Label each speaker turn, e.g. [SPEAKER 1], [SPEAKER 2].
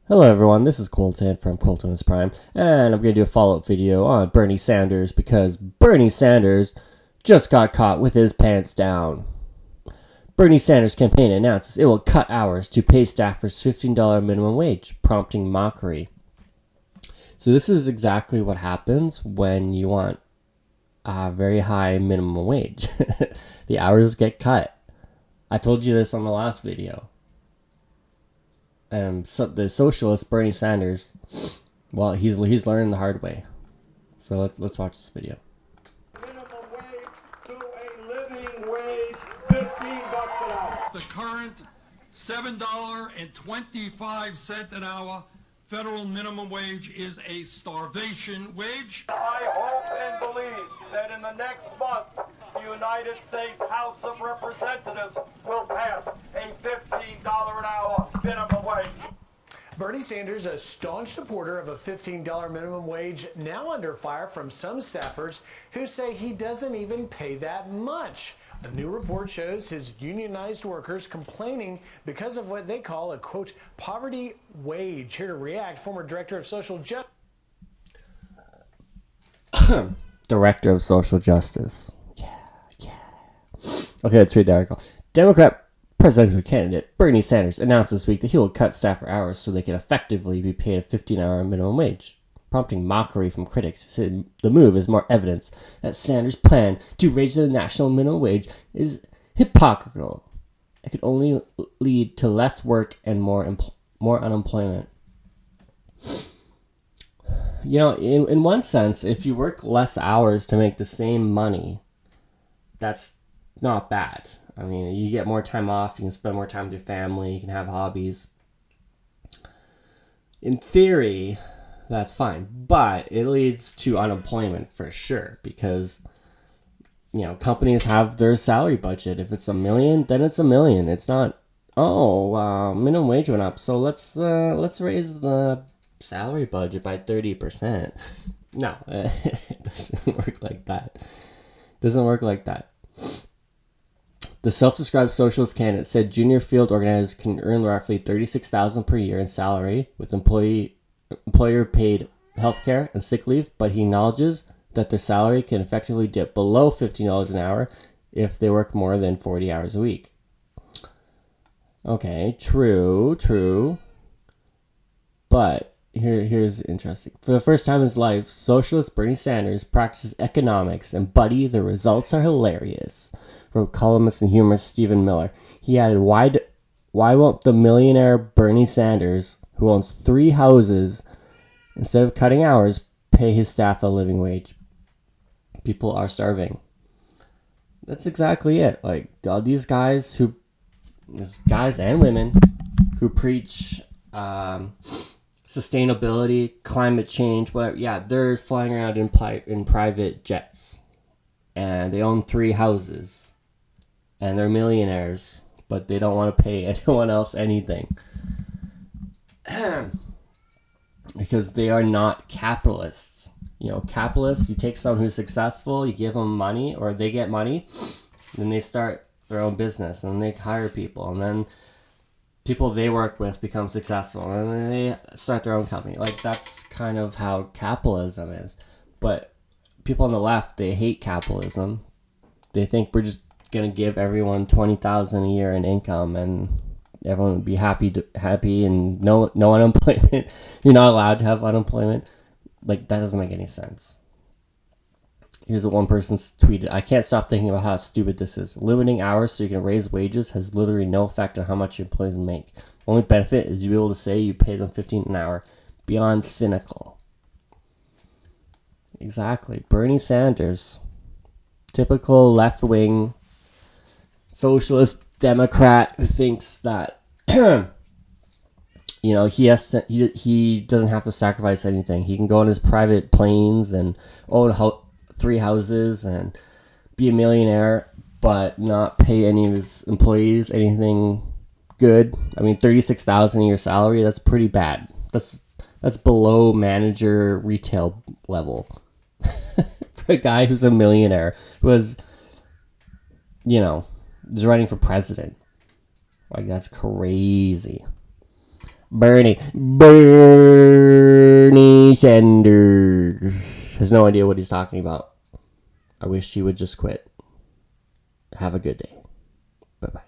[SPEAKER 1] Hello everyone, this is Colton from Colton's Prime, and I'm going to do a follow-up video on Bernie Sanders because Bernie Sanders just got caught with his pants down. Bernie Sanders' campaign announces it will cut hours to pay staffers $15 minimum wage, prompting mockery. So this is exactly what happens when you want a very high minimum wage. The hours get cut. I told you this on the last video. So the socialist Bernie Sanders, well, he's learning the hard way. So let's watch this video.
[SPEAKER 2] Minimum wage to a living wage, $15 an hour.
[SPEAKER 3] The current $7.25 an hour federal minimum wage is a starvation wage.
[SPEAKER 2] I hope and believe that in the next month, the United States House of Representatives will pass a $15 an hour minimum wage.
[SPEAKER 4] Bernie Sanders, a staunch supporter of a $15 minimum wage, now under fire from some staffers who say he doesn't even pay that much. A new report shows his unionized workers complaining because of what they call a, quote, poverty wage. Here to react, former director of social justice.
[SPEAKER 1] Director of Social Justice. Yeah. Okay, let's read the article. Democrat presidential candidate Bernie Sanders announced this week that he will cut staffer hours so they can effectively be paid a 15-hour minimum wage, prompting mockery from critics who say the move is more evidence that Sanders' plan to raise the national minimum wage is hypocritical. It could only lead to less work and more unemployment. You know, in one sense, if you work less hours to make the same money, that's not bad. I mean, you get more time off, you can spend more time with your family, you can have hobbies. In theory, that's fine, but it leads to unemployment for sure because, you know, companies have their salary budget. If it's $1 million, then it's $1 million. It's not, minimum wage went up, so let's raise the salary budget by 30%. No, it doesn't work like that. The self-described socialist candidate said junior field organizers can earn roughly $36,000 per year in salary with employer-paid healthcare and sick leave, but he acknowledges that their salary can effectively dip below $15 an hour if they work more than 40 hours a week. Okay, true. But here's interesting. For the first time in his life, socialist Bernie Sanders practices economics, and buddy, the results are hilarious, wrote columnist and humorist Stephen Miller. He added, why won't the millionaire Bernie Sanders, who owns 3 houses, instead of cutting hours, pay his staff a living wage? People are starving. That's exactly it. Like, all these guys and women who preach sustainability, climate change, whatever, yeah, they're flying around in private jets. And they own 3 houses. And they're millionaires, but they don't want to pay anyone else anything. Because they are not capitalists. You know, capitalists, you take someone who's successful, you give them money, or they get money, then they start their own business, and they hire people, and then people they work with become successful, and then they start their own company. Like, that's kind of how capitalism is. But people on the left, they hate capitalism. They think we're just going to give everyone $20,000 a year in income and everyone would be happy and no unemployment. You're not allowed to have unemployment. Like, that doesn't make any sense. Here's what one person tweeted: I can't stop thinking about how stupid this is. Limiting hours so you can raise wages has literally no effect on how much your employees make. The only benefit is you'll be able to say you pay them $15 an hour. Beyond cynical. Exactly. Bernie Sanders. Typical left-wing socialist Democrat who thinks that you know, he doesn't have to sacrifice anything. He can go on his private planes and own 3 houses and be a millionaire, but not pay any of his employees anything good. I mean, $36,000 a year salary, that's pretty bad. That's below manager retail level. For a guy who's a millionaire, who is running for president. Like, that's crazy. Bernie Sanders has no idea what he's talking about. I wish he would just quit. Have a good day. Bye-bye.